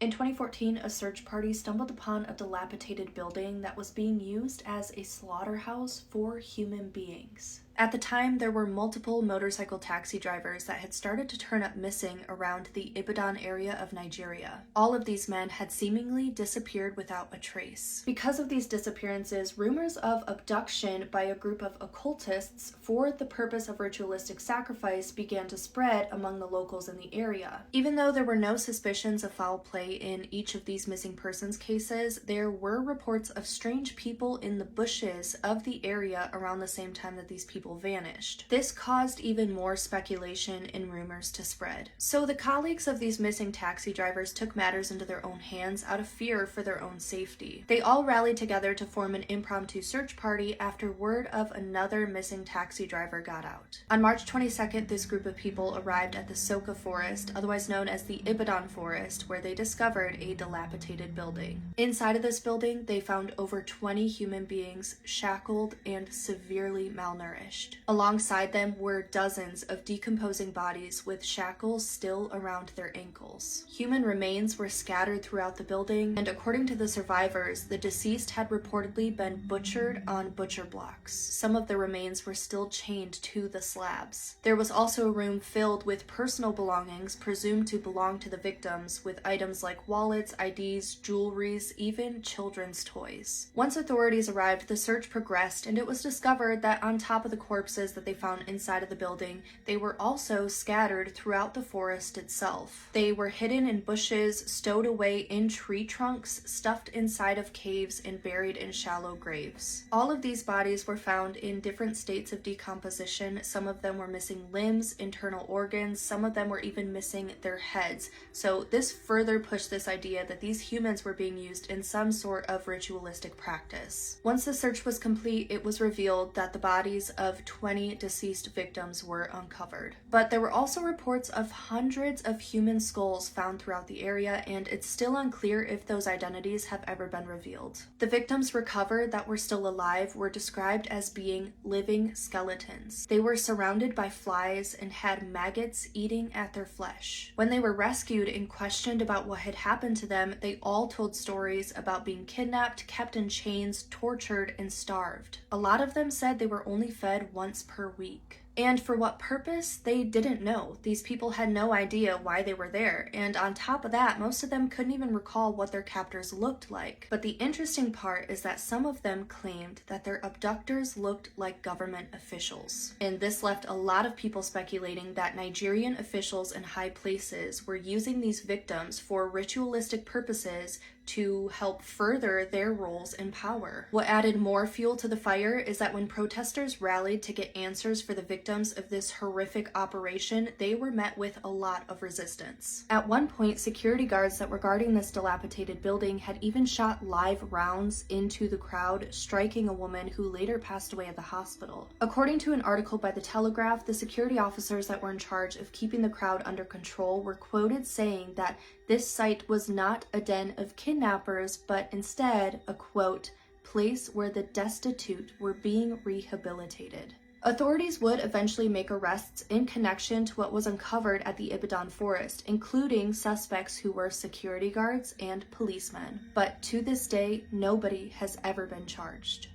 In 2014, a search party stumbled upon a dilapidated building that was being used as a slaughterhouse for human beings. At the time, there were multiple motorcycle taxi drivers that had started to turn up missing around the Ibadan area of Nigeria. All of these men had seemingly disappeared without a trace. Because of these disappearances, rumors of abduction by a group of occultists for the purpose of ritualistic sacrifice began to spread among the locals in the area. Even though there were no suspicions of foul play in each of these missing persons cases, there were reports of strange people in the bushes of the area around the same time that these people vanished. This caused even more speculation and rumors to spread. So the colleagues of these missing taxi drivers took matters into their own hands out of fear for their own safety. They all rallied together to form an impromptu search party after word of another missing taxi driver got out. On March 22nd, this group of people arrived at the Soka Forest, otherwise known as the Ibadan Forest, where they discovered a dilapidated building. Inside of this building, they found over 20 human beings shackled and severely malnourished. Alongside them were dozens of decomposing bodies with shackles still around their ankles. Human remains were scattered throughout the building, and according to the survivors, the deceased had reportedly been butchered on butcher blocks. Some of the remains were still chained to the slabs. There was also a room filled with personal belongings presumed to belong to the victims, with items like wallets, IDs, jewelries, even children's toys. Once authorities arrived, the search progressed, and it was discovered that on top of the corpses that they found inside of the building, they were also scattered throughout the forest itself. They were hidden in bushes, stowed away in tree trunks, stuffed inside of caves, and buried in shallow graves. All of these bodies were found in different states of decomposition. Some of them were missing limbs, internal organs, some of them were even missing their heads. So this further pushed this idea that these humans were being used in some sort of ritualistic practice. Once the search was complete, it was revealed that the bodies of 20 deceased victims were uncovered. But there were also reports of hundreds of human skulls found throughout the area, and it's still unclear if those identities have ever been revealed. The victims recovered that were still alive were described as being living skeletons. They were surrounded by flies and had maggots eating at their flesh. When they were rescued and questioned about what had happened to them, they all told stories about being kidnapped, kept in chains, tortured, and starved. A lot of them said they were only fed once per week. And for what purpose, they didn't know. These people had no idea why they were there, and on top of that, most of them couldn't even recall what their captors looked like. But the interesting part is that some of them claimed that their abductors looked like government officials. And this left a lot of people speculating that Nigerian officials in high places were using these victims for ritualistic purposes to help further their roles in power. What added more fuel to the fire is that when protesters rallied to get answers for the victims of this horrific operation, they were met with a lot of resistance. At one point, security guards that were guarding this dilapidated building had even shot live rounds into the crowd, striking a woman who later passed away at the hospital. According to an article by The Telegraph, the security officers that were in charge of keeping the crowd under control were quoted saying that this site was not a den of kidnappers, but instead a, quote, place where the destitute were being rehabilitated. Authorities would eventually make arrests in connection to what was uncovered at the Ibadan Forest, including suspects who were security guards and policemen. But to this day, nobody has ever been charged.